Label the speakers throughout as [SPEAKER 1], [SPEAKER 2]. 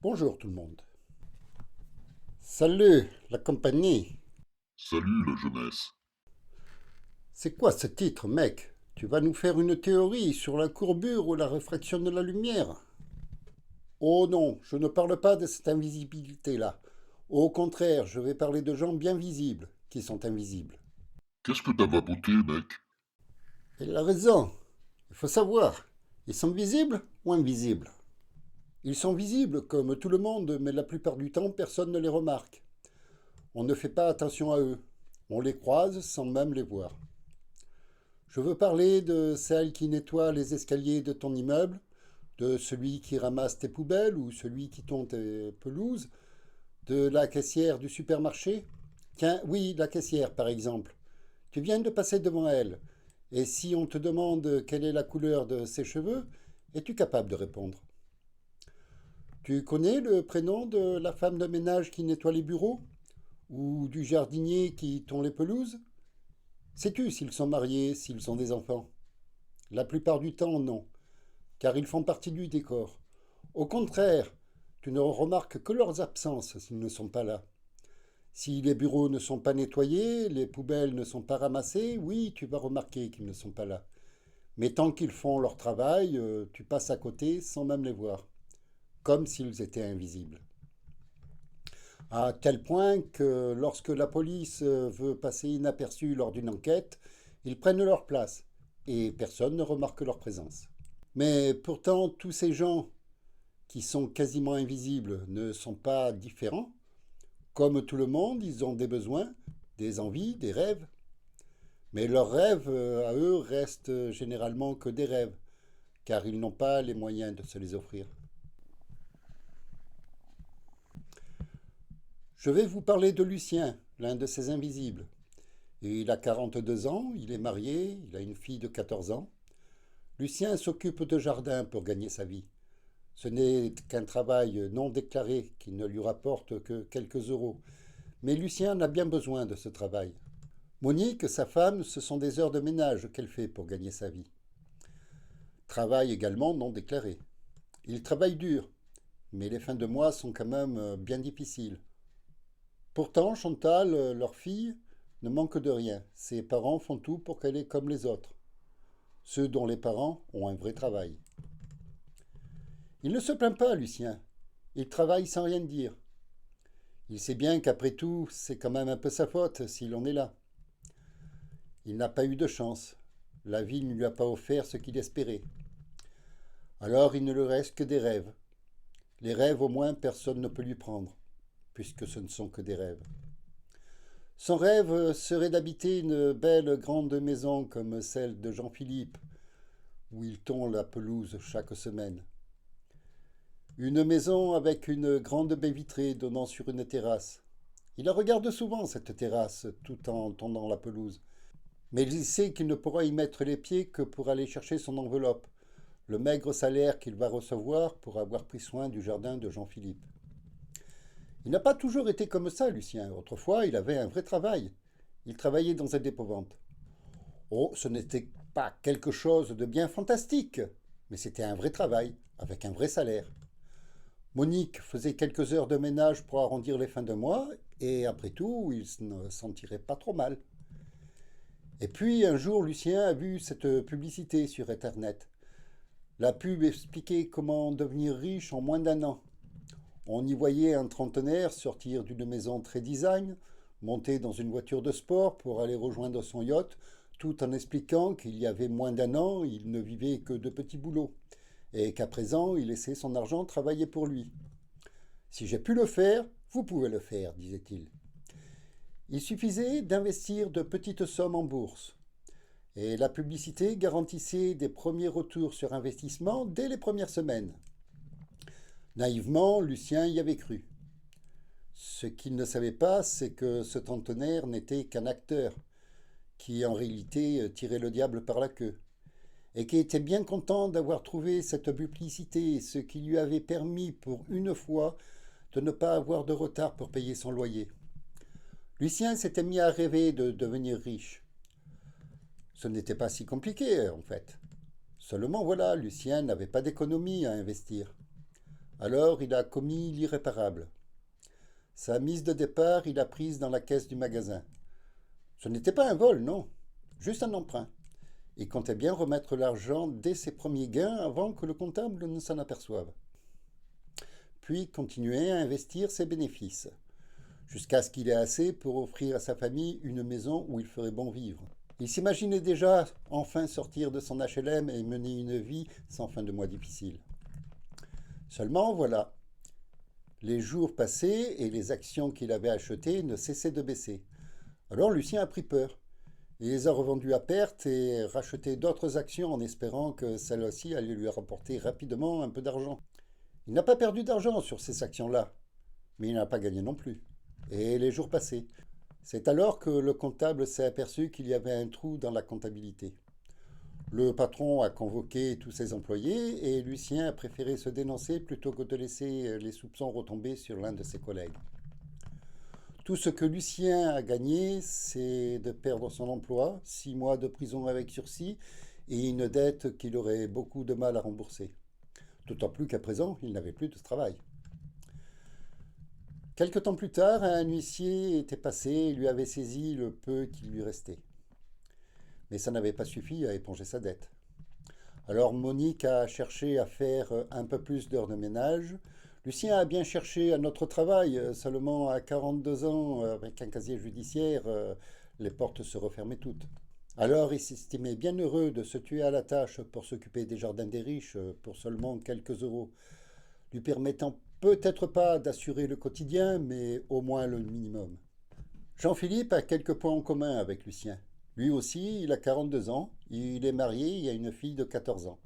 [SPEAKER 1] Bonjour tout le monde. Salut la compagnie.
[SPEAKER 2] Salut la jeunesse.
[SPEAKER 1] C'est quoi ce titre, mec? Tu vas nous faire une théorie sur la courbure ou la réfraction de la lumière? Oh non, je ne parle pas de cette invisibilité-là. Au contraire, je vais parler de gens bien visibles qui sont invisibles.
[SPEAKER 2] Qu'est-ce que t'as vapoté, mec?
[SPEAKER 1] Il a raison. Il faut savoir. Ils sont visibles ou invisibles? Ils sont visibles comme tout le monde, mais la plupart du temps, personne ne les remarque. On ne fait pas attention à eux. On les croise sans même les voir. Je veux parler de celle qui nettoie les escaliers de ton immeuble, de celui qui ramasse tes poubelles ou celui qui tond tes pelouses, de la caissière du supermarché. Tiens, oui, la caissière par exemple. Tu viens de passer devant elle. Et si on te demande quelle est la couleur de ses cheveux, es-tu capable de répondre? Tu connais le prénom de la femme de ménage qui nettoie les bureaux? Ou du jardinier qui tond les pelouses? Sais-tu s'ils sont mariés, s'ils ont des enfants? La plupart du temps, non, car ils font partie du décor. Au contraire, tu ne remarques que leurs absences s'ils ne sont pas là. Si les bureaux ne sont pas nettoyés, les poubelles ne sont pas ramassées, oui, tu vas remarquer qu'ils ne sont pas là. Mais tant qu'ils font leur travail, tu passes à côté sans même les voir, comme s'ils étaient invisibles. À tel point que lorsque la police veut passer inaperçue lors d'une enquête, ils prennent leur place et personne ne remarque leur présence. Mais pourtant, tous ces gens qui sont quasiment invisibles ne sont pas différents. Comme tout le monde, ils ont des besoins, des envies, des rêves. Mais leurs rêves, à eux, restent généralement que des rêves, car ils n'ont pas les moyens de se les offrir. Je vais vous parler de Lucien, l'un de ces invisibles. Et il a 42 ans, il est marié, il a une fille de 14 ans. Lucien s'occupe de jardin pour gagner sa vie. Ce n'est qu'un travail non déclaré qui ne lui rapporte que quelques euros. Mais Lucien a bien besoin de ce travail. Monique, sa femme, ce sont des heures de ménage qu'elle fait pour gagner sa vie. Travail également non déclaré. Ils travaillent dur, mais les fins de mois sont quand même bien difficiles. Pourtant, Chantal, leur fille, ne manque de rien. Ses parents font tout pour qu'elle est comme les autres, ceux dont les parents ont un vrai travail. Il ne se plaint pas, Lucien. Il travaille sans rien dire. Il sait bien qu'après tout, c'est quand même un peu sa faute s'il en est là. Il n'a pas eu de chance. La vie ne lui a pas offert ce qu'il espérait. Alors il ne lui reste que des rêves. Les rêves, au moins, personne ne peut lui prendre, puisque ce ne sont que des rêves. Son rêve serait d'habiter une belle grande maison comme celle de Jean-Philippe, où il tond la pelouse chaque semaine. Une maison avec une grande baie vitrée donnant sur une terrasse. Il la regarde souvent, cette terrasse, tout en tondant la pelouse. Mais il sait qu'il ne pourra y mettre les pieds que pour aller chercher son enveloppe, le maigre salaire qu'il va recevoir pour avoir pris soin du jardin de Jean-Philippe. Il n'a pas toujours été comme ça, Lucien. Autrefois, il avait un vrai travail. Il travaillait dans un dépôt-vente. Oh, ce n'était pas quelque chose de bien fantastique, mais c'était un vrai travail, avec un vrai salaire. Monique faisait quelques heures de ménage pour arrondir les fins de mois, et après tout, il ne s'en tirait pas trop mal. Et puis, un jour, Lucien a vu cette publicité sur Internet. La pub expliquait comment devenir riche en moins d'un an. On y voyait un trentenaire sortir d'une maison très design, monter dans une voiture de sport pour aller rejoindre son yacht, tout en expliquant qu'il y avait moins d'un an, il ne vivait que de petits boulots, et qu'à présent, il laissait son argent travailler pour lui. Si j'ai pu le faire, vous pouvez le faire, disait-il. Il suffisait d'investir de petites sommes en bourse, et la publicité garantissait des premiers retours sur investissement dès les premières semaines. Naïvement, Lucien y avait cru. Ce qu'il ne savait pas, c'est que ce trentenaire n'était qu'un acteur, qui en réalité tirait le diable par la queue, et qui était bien content d'avoir trouvé cette publicité, ce qui lui avait permis pour une fois de ne pas avoir de retard pour payer son loyer. Lucien s'était mis à rêver de devenir riche. Ce n'était pas si compliqué, en fait. Seulement voilà, Lucien n'avait pas d'économie à investir. Alors il a commis l'irréparable. Sa mise de départ, il l'a prise dans la caisse du magasin. Ce n'était pas un vol, non, juste un emprunt. Il comptait bien remettre l'argent dès ses premiers gains avant que le comptable ne s'en aperçoive. Puis continuer à investir ses bénéfices, jusqu'à ce qu'il ait assez pour offrir à sa famille une maison où il ferait bon vivre. Il s'imaginait déjà enfin sortir de son HLM et mener une vie sans fin de mois difficile. Seulement, voilà, les jours passaient et les actions qu'il avait achetées ne cessaient de baisser. Alors Lucien a pris peur. Il les a revendues à perte et racheté d'autres actions en espérant que celles-ci allaient lui rapporter rapidement un peu d'argent. Il n'a pas perdu d'argent sur ces actions-là, mais il n'a pas gagné non plus. Et les jours passaient. C'est alors que le comptable s'est aperçu qu'il y avait un trou dans la comptabilité. Le patron a convoqué tous ses employés et Lucien a préféré se dénoncer plutôt que de laisser les soupçons retomber sur l'un de ses collègues. Tout ce que Lucien a gagné, c'est de perdre son emploi, 6 mois de prison avec sursis et une dette qu'il aurait beaucoup de mal à rembourser. D'autant plus qu'à présent, il n'avait plus de travail. Quelque temps plus tard, un huissier était passé et lui avait saisi le peu qui lui restait. Mais ça n'avait pas suffi à éponger sa dette. Alors Monique a cherché à faire un peu plus d'heures de ménage. Lucien a bien cherché un autre travail, seulement à 42 ans, avec un casier judiciaire, les portes se refermaient toutes. Alors il s'estimait bien heureux de se tuer à la tâche pour s'occuper des jardins des riches pour seulement quelques euros, lui permettant peut-être pas d'assurer le quotidien, mais au moins le minimum. Jean-Philippe a quelques points en commun avec Lucien. Lui aussi, il a 42 ans, il est marié et a une fille de 14 ans.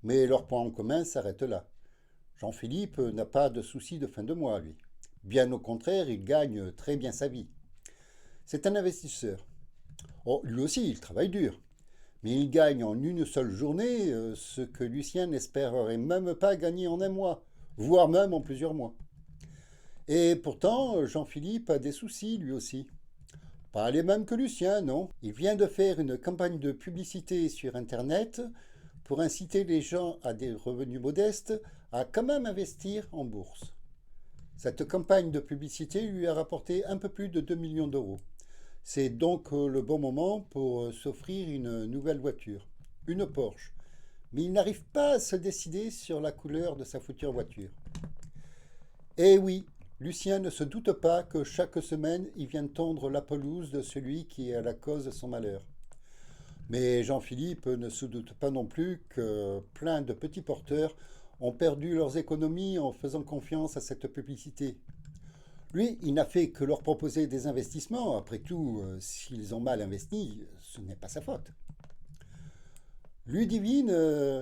[SPEAKER 1] Mais leurs points en commun s'arrêtent là. Jean-Philippe n'a pas de soucis de fin de mois, lui. Bien au contraire, il gagne très bien sa vie. C'est un investisseur. Oh, lui aussi, il travaille dur. Mais il gagne en une seule journée ce que Lucien n'espérerait même pas gagner en un mois, voire même en plusieurs mois. Et pourtant, Jean-Philippe a des soucis lui aussi. Pas les mêmes que Lucien, non. Il vient de faire une campagne de publicité sur Internet pour inciter les gens à des revenus modestes à quand même investir en bourse. Cette campagne de publicité lui a rapporté un peu plus de 2 millions d'euros. C'est donc le bon moment pour s'offrir une nouvelle voiture, une Porsche. Mais il n'arrive pas à se décider sur la couleur de sa future voiture. Eh oui, Lucien ne se doute pas que chaque semaine, il vient tondre la pelouse de celui qui est à la cause de son malheur. Mais Jean-Philippe ne se doute pas non plus que plein de petits porteurs ont perdu leurs économies en faisant confiance à cette publicité. Lui, il n'a fait que leur proposer des investissements. Après tout, s'ils ont mal investi, ce n'est pas sa faute. Ludivine,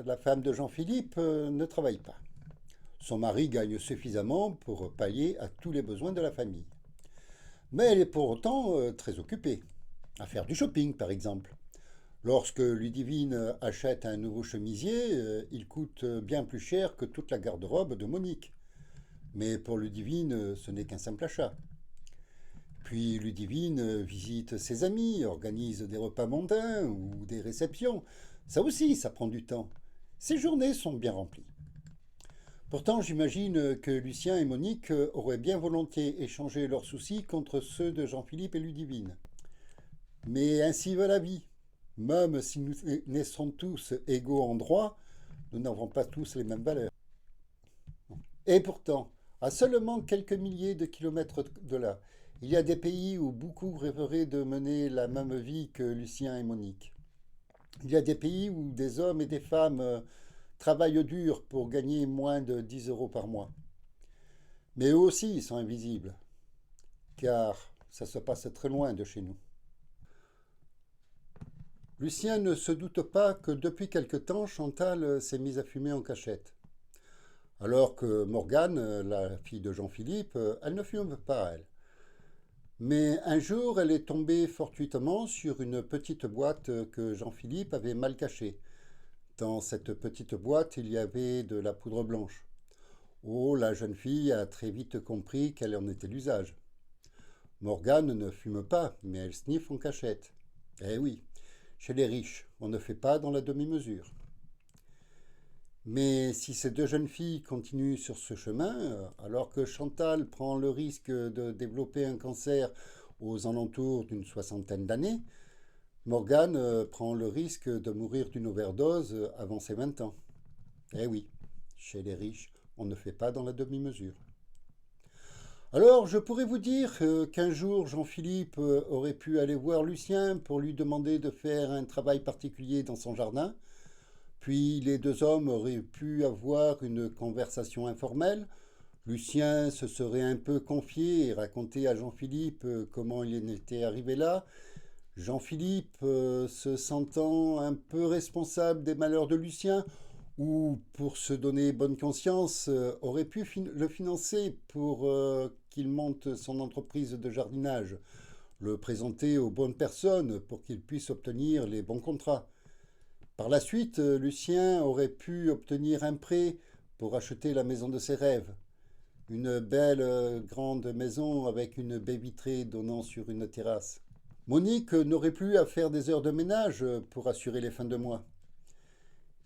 [SPEAKER 1] la femme de Jean-Philippe, ne travaille pas. Son mari gagne suffisamment pour pallier à tous les besoins de la famille. Mais elle est pour autant très occupée, à faire du shopping par exemple. Lorsque Ludivine achète un nouveau chemisier, il coûte bien plus cher que toute la garde-robe de Monique. Mais pour Ludivine, ce n'est qu'un simple achat. Puis Ludivine visite ses amis, organise des repas mondains ou des réceptions. Ça aussi, ça prend du temps. Ses journées sont bien remplies. Pourtant, j'imagine que Lucien et Monique auraient bien volontiers échangé leurs soucis contre ceux de Jean-Philippe et Ludivine. Mais ainsi va la vie. Même si nous naissons tous égaux en droit, nous n'avons pas tous les mêmes valeurs. Et pourtant, à seulement quelques milliers de kilomètres de là, il y a des pays où beaucoup rêveraient de mener la même vie que Lucien et Monique. Il y a des pays où des hommes et des femmes travaillent dur pour gagner moins de 10 euros par mois. Mais eux aussi, ils sont invisibles, car ça se passe très loin de chez nous. Lucien ne se doute pas que depuis quelque temps, Chantal s'est mise à fumer en cachette. Alors que Morgane, la fille de Jean-Philippe, elle ne fume pas, elle. Mais un jour, elle est tombée fortuitement sur une petite boîte que Jean-Philippe avait mal cachée. Dans cette petite boîte, il y avait de la poudre blanche. Oh, la jeune fille a très vite compris quel en était l'usage. Morgane ne fume pas, mais elle sniffe en cachette. Eh oui, chez les riches, on ne fait pas dans la demi-mesure. Mais si ces deux jeunes filles continuent sur ce chemin, alors que Chantal prend le risque de développer un cancer aux alentours d'une soixantaine d'années, Morgane prend le risque de mourir d'une overdose avant ses 20 ans. Eh oui, chez les riches, on ne fait pas dans la demi-mesure. Alors, je pourrais vous dire qu'un jour, Jean-Philippe aurait pu aller voir Lucien pour lui demander de faire un travail particulier dans son jardin, puis les deux hommes auraient pu avoir une conversation informelle. Lucien se serait un peu confié et raconté à Jean-Philippe comment il en était arrivé là. Jean-Philippe, se sentant un peu responsable des malheurs de Lucien, ou pour se donner bonne conscience, aurait pu le financer pour qu'il monte son entreprise de jardinage, le présenter aux bonnes personnes pour qu'il puisse obtenir les bons contrats. Par la suite, Lucien aurait pu obtenir un prêt pour acheter la maison de ses rêves. Une belle grande maison avec une baie vitrée donnant sur une terrasse. Monique n'aurait plus à faire des heures de ménage pour assurer les fins de mois.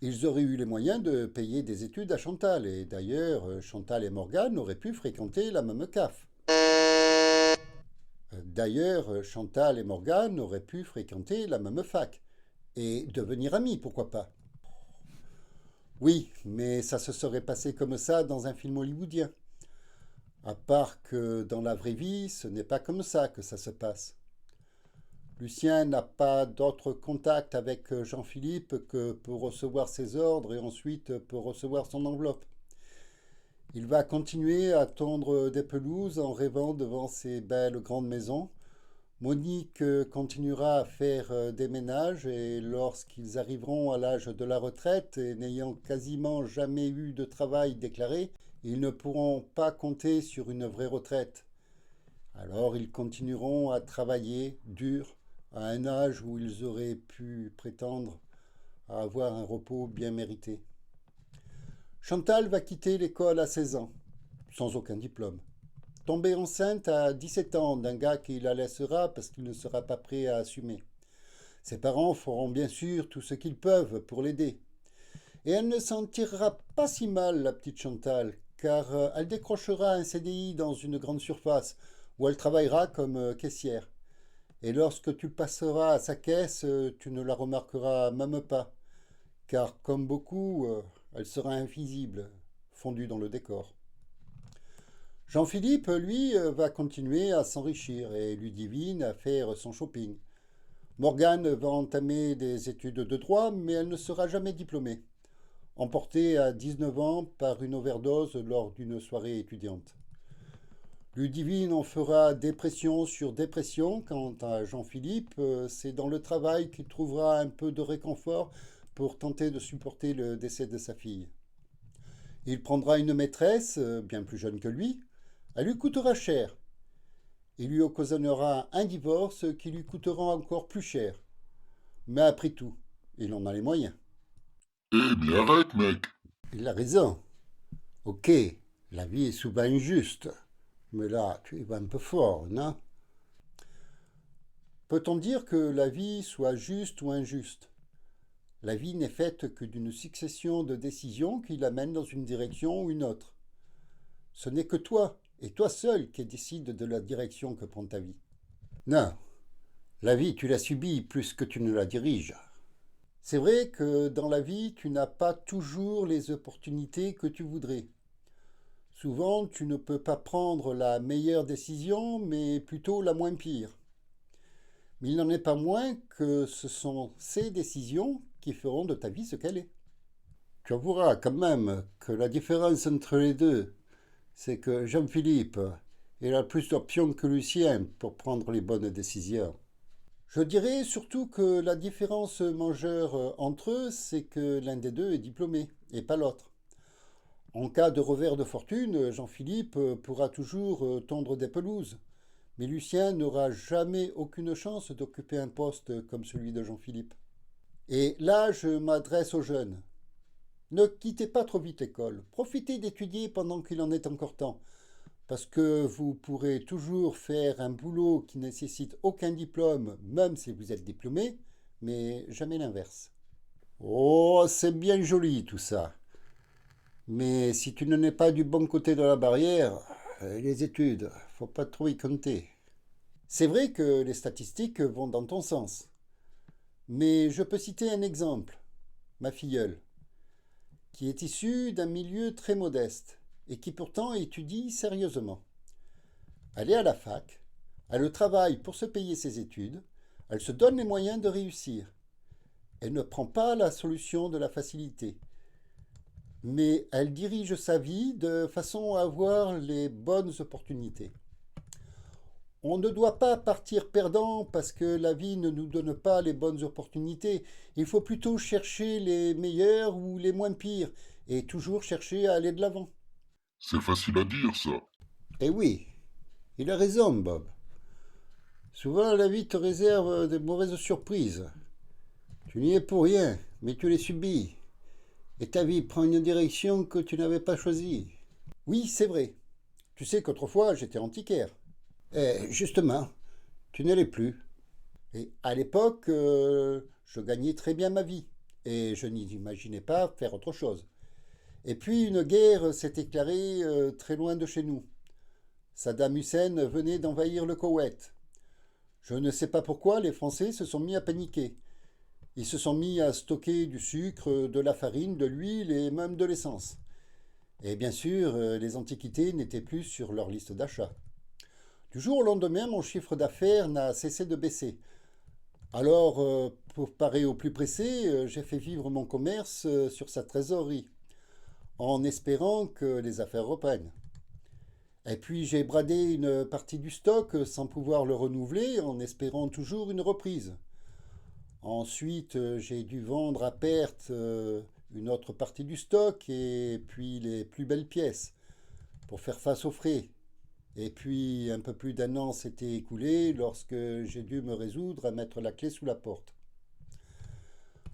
[SPEAKER 1] Ils auraient eu les moyens de payer des études à Chantal, et d'ailleurs, Chantal et Morgane auraient pu fréquenter la même CAF. D'ailleurs, Chantal et Morgane auraient pu fréquenter la même fac, et devenir amis, pourquoi pas. Oui, mais ça se serait passé comme ça dans un film hollywoodien. À part que dans la vraie vie, ce n'est pas comme ça que ça se passe. Lucien n'a pas d'autre contact avec Jean-Philippe que pour recevoir ses ordres et ensuite pour recevoir son enveloppe. Il va continuer à tondre des pelouses en rêvant devant ces belles grandes maisons. Monique continuera à faire des ménages et lorsqu'ils arriveront à l'âge de la retraite et n'ayant quasiment jamais eu de travail déclaré, ils ne pourront pas compter sur une vraie retraite. Alors ils continueront à travailler dur à un âge où ils auraient pu prétendre à avoir un repos bien mérité. Chantal va quitter l'école à 16 ans, sans aucun diplôme. Tomber enceinte à 17 ans d'un gars qui la laissera parce qu'il ne sera pas prêt à assumer. Ses parents feront bien sûr tout ce qu'ils peuvent pour l'aider. Et elle ne s'en tirera pas si mal, la petite Chantal, car elle décrochera un CDI dans une grande surface où elle travaillera comme caissière. Et lorsque tu passeras à sa caisse, tu ne la remarqueras même pas, car comme beaucoup, elle sera invisible, fondue dans le décor. Jean-Philippe, lui, va continuer à s'enrichir et Ludivine à faire son shopping. Morgane va entamer des études de droit, mais elle ne sera jamais diplômée, emportée à 19 ans par une overdose lors d'une soirée étudiante. Ludivine en fera dépression sur dépression. Quant à Jean-Philippe, c'est dans le travail qu'il trouvera un peu de réconfort pour tenter de supporter le décès de sa fille. Il prendra une maîtresse, bien plus jeune que lui. Elle lui coûtera cher. Il lui occasionnera un divorce qui lui coûtera encore plus cher. Mais après tout, il en a les moyens.
[SPEAKER 2] Eh, mais arrête, mec!
[SPEAKER 1] Il a raison. Ok, la vie est souvent injuste. Mais là, tu y vas un peu fort, non? Peut-on dire que la vie soit juste ou injuste? La vie n'est faite que d'une succession de décisions qui l'amènent dans une direction ou une autre. Ce n'est que toi, et toi seul, qui décides de la direction que prend ta vie. Non, la vie, tu la subis plus que tu ne la diriges. C'est vrai que dans la vie, tu n'as pas toujours les opportunités que tu voudrais. Souvent, tu ne peux pas prendre la meilleure décision, mais plutôt la moins pire. Mais il n'en est pas moins que ce sont ces décisions qui feront de ta vie ce qu'elle est. Tu avoueras quand même que la différence entre les deux, c'est que Jean-Philippe, il a plus d'options que Lucien pour prendre les bonnes décisions. Je dirais surtout que la différence majeure entre eux, c'est que l'un des deux est diplômé et pas l'autre. En cas de revers de fortune, Jean-Philippe pourra toujours tondre des pelouses. Mais Lucien n'aura jamais aucune chance d'occuper un poste comme celui de Jean-Philippe. Et là, je m'adresse aux jeunes. Ne quittez pas trop vite l'école. Profitez d'étudier pendant qu'il en est encore temps. Parce que vous pourrez toujours faire un boulot qui ne nécessite aucun diplôme, même si vous êtes diplômé, mais jamais l'inverse. Oh, c'est bien joli tout ça. Mais si tu ne n'es pas du bon côté de la barrière, les études, faut pas trop y compter. C'est vrai que les statistiques vont dans ton sens. Mais je peux citer un exemple, ma filleule, qui est issue d'un milieu très modeste et qui pourtant étudie sérieusement. Elle est à la fac, elle travaille pour se payer ses études, elle se donne les moyens de réussir. Elle ne prend pas la solution de la facilité, mais elle dirige sa vie de façon à avoir les bonnes opportunités. On ne doit pas partir perdant parce que la vie ne nous donne pas les bonnes opportunités. Il faut plutôt chercher les meilleures ou les moins pires et toujours chercher à aller de l'avant.
[SPEAKER 2] C'est facile à dire, ça.
[SPEAKER 1] Et oui, il a raison, Bob. Souvent, la vie te réserve de mauvaises surprises. Tu n'y es pour rien, mais tu les subis. Et ta vie prend une direction que tu n'avais pas choisie. Oui, c'est vrai. Tu sais qu'autrefois, j'étais antiquaire. Et justement, tu ne l'es plus. Et à l'époque, je gagnais très bien ma vie. Et je n'imaginais pas faire autre chose. Et puis une guerre s'est déclarée très loin de chez nous. Saddam Hussein venait d'envahir le Koweït. Je ne sais pas pourquoi les Français se sont mis à paniquer. Ils se sont mis à stocker du sucre, de la farine, de l'huile et même de l'essence. Et bien sûr, les antiquités n'étaient plus sur leur liste d'achat. Du jour au lendemain, mon chiffre d'affaires n'a cessé de baisser. Alors, pour parer au plus pressé, j'ai fait vivre mon commerce sur sa trésorerie, en espérant que les affaires reprennent. Et puis j'ai bradé une partie du stock sans pouvoir le renouveler, en espérant toujours une reprise. Ensuite, j'ai dû vendre à perte une autre partie du stock et puis les plus belles pièces pour faire face aux frais. Et puis un peu plus d'un an s'était écoulé lorsque j'ai dû me résoudre à mettre la clé sous la porte.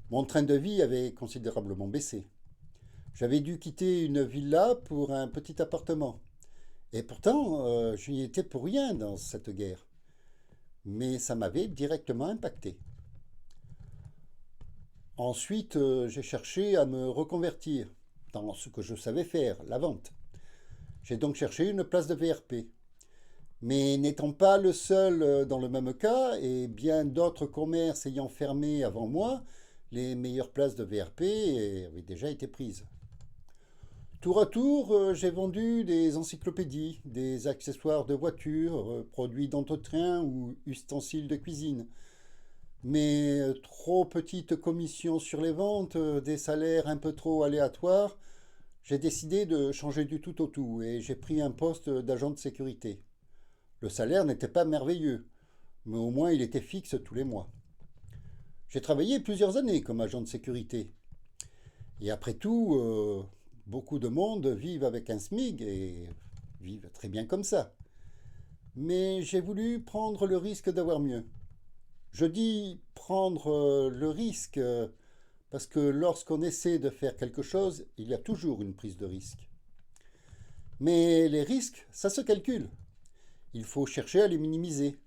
[SPEAKER 1] Mon train de vie avait considérablement baissé. J'avais dû quitter une villa pour un petit appartement. Et pourtant, je n'y étais pour rien dans cette guerre. Mais ça m'avait directement impacté. Ensuite, j'ai cherché à me reconvertir dans ce que je savais faire, la vente. J'ai donc cherché une place de VRP. Mais n'étant pas le seul dans le même cas, et bien d'autres commerces ayant fermé avant moi, les meilleures places de VRP avaient déjà été prises. Tour à tour, j'ai vendu des encyclopédies, des accessoires de voiture, produits d'entretien ou ustensiles de cuisine. Mais trop petites commissions sur les ventes, des salaires un peu trop aléatoires, j'ai décidé de changer du tout au tout et j'ai pris un poste d'agent de sécurité. Le salaire n'était pas merveilleux, mais au moins il était fixe tous les mois. J'ai travaillé plusieurs années comme agent de sécurité. Et après tout, beaucoup de monde vivent avec un SMIC et vivent très bien comme ça. Mais j'ai voulu prendre le risque d'avoir mieux. Je dis prendre le risque parce que lorsqu'on essaie de faire quelque chose, il y a toujours une prise de risque. Mais les risques, ça se calcule. Il faut chercher à les minimiser.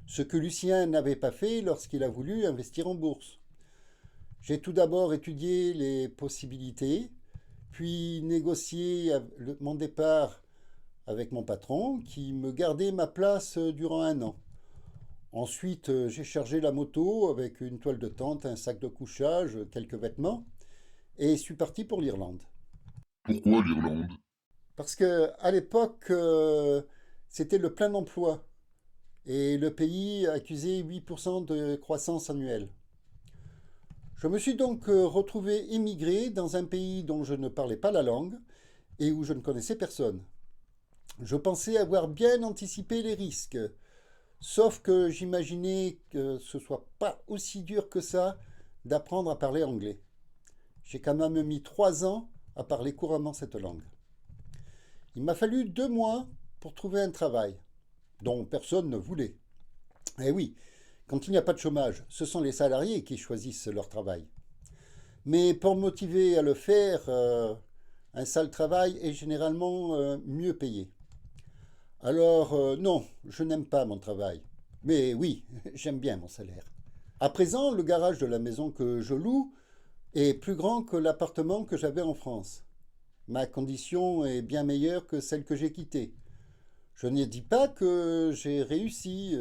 [SPEAKER 1] Ce que Lucien n'avait pas fait lorsqu'il a voulu investir en bourse. J'ai tout d'abord étudié les possibilités, puis négocié mon départ avec mon patron qui me gardait ma place durant un an. Ensuite, j'ai chargé la moto avec une toile de tente, un sac de couchage, quelques vêtements, et suis parti pour l'Irlande.
[SPEAKER 2] Pourquoi l'Irlande?
[SPEAKER 1] Parce que à l'époque, c'était le plein emploi et le pays accusait 8% de croissance annuelle. Je me suis donc retrouvé immigré dans un pays dont je ne parlais pas la langue et où je ne connaissais personne. Je pensais avoir bien anticipé les risques, sauf que j'imaginais que ce soit pas aussi dur que ça d'apprendre à parler anglais. J'ai quand même mis 3 ans à parler couramment cette langue. Il m'a fallu 2 mois pour trouver un travail, dont personne ne voulait. Eh oui, quand il n'y a pas de chômage, ce sont les salariés qui choisissent leur travail. Mais pour motiver à le faire, un sale travail est généralement mieux payé. Alors, non, je n'aime pas mon travail. Mais oui, j'aime bien mon salaire. À présent, le garage de la maison que je loue est plus grand que l'appartement que j'avais en France. ma condition est bien meilleure que celle que j'ai quittée. Je ne dis pas que j'ai réussi,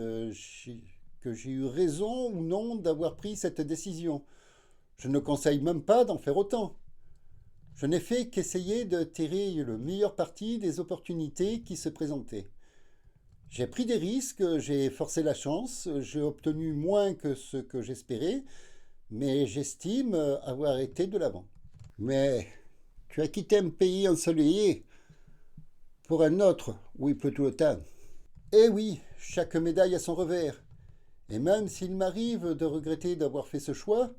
[SPEAKER 1] que j'ai eu raison ou non d'avoir pris cette décision. Je ne conseille même pas d'en faire autant. Je n'ai fait qu'essayer de tirer le meilleur parti des opportunités qui se présentaient. J'ai pris des risques, j'ai forcé la chance, j'ai obtenu moins que ce que j'espérais, mais j'estime avoir été de l'avant. Mais tu as quitté un pays ensoleillé pour un autre où il pleut tout le temps. Eh oui, chaque médaille a son revers. Et même s'il m'arrive de regretter d'avoir fait ce choix,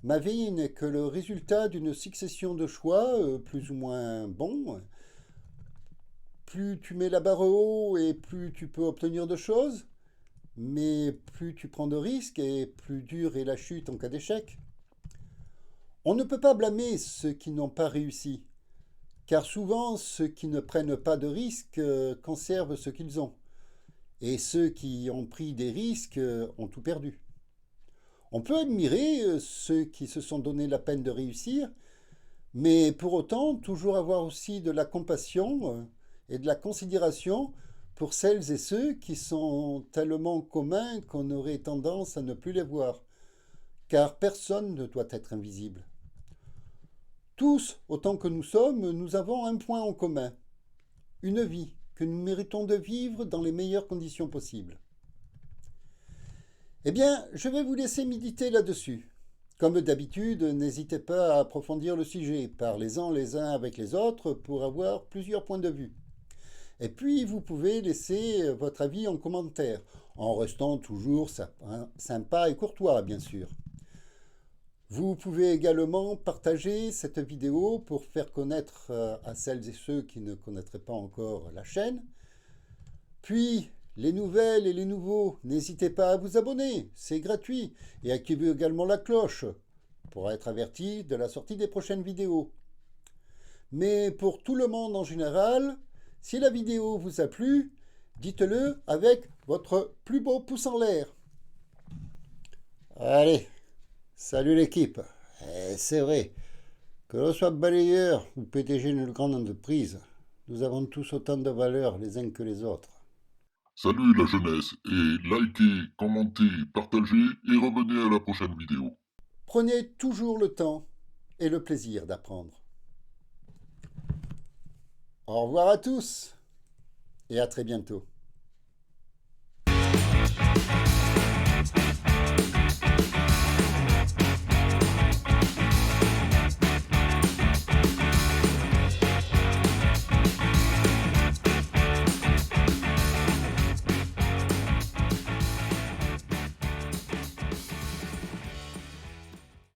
[SPEAKER 1] ma vie n'est que le résultat d'une succession de choix, plus ou moins bons. Plus tu mets la barre haut et plus tu peux obtenir de choses, mais plus tu prends de risques et plus dure est la chute en cas d'échec. On ne peut pas blâmer ceux qui n'ont pas réussi, car souvent ceux qui ne prennent pas de risques conservent ce qu'ils ont, et ceux qui ont pris des risques ont tout perdu. On peut admirer ceux qui se sont donné la peine de réussir, mais pour autant toujours avoir aussi de la compassion et de la considération pour celles et ceux qui sont tellement communs qu'on aurait tendance à ne plus les voir, car personne ne doit être invisible. Tous, autant que nous sommes, nous avons un point en commun, une vie que nous méritons de vivre dans les meilleures conditions possibles. Eh bien, je vais vous laisser méditer là-dessus. Comme d'habitude, n'hésitez pas à approfondir le sujet, parlez-en les uns avec les autres pour avoir plusieurs points de vue. Et puis, vous pouvez laisser votre avis en commentaire, en restant toujours sympa et courtois, bien sûr. Vous pouvez également partager cette vidéo pour faire connaître à celles et ceux qui ne connaîtraient pas encore la chaîne. Puis, les nouvelles et les nouveaux, n'hésitez pas à vous abonner, c'est gratuit, et activez également la cloche pour être averti de la sortie des prochaines vidéos. Mais pour tout le monde en général, si la vidéo vous a plu, dites-le avec votre plus beau pouce en l'air. Allez, salut l'équipe. C'est vrai, que l'on soit balayeur ou PDG d'une grande entreprise, nous avons tous autant de valeur les uns que les autres.
[SPEAKER 2] Salut la jeunesse, et likez, commentez, partagez et revenez à la prochaine vidéo.
[SPEAKER 1] Prenez toujours le temps et le plaisir d'apprendre. Au revoir à tous et à très bientôt.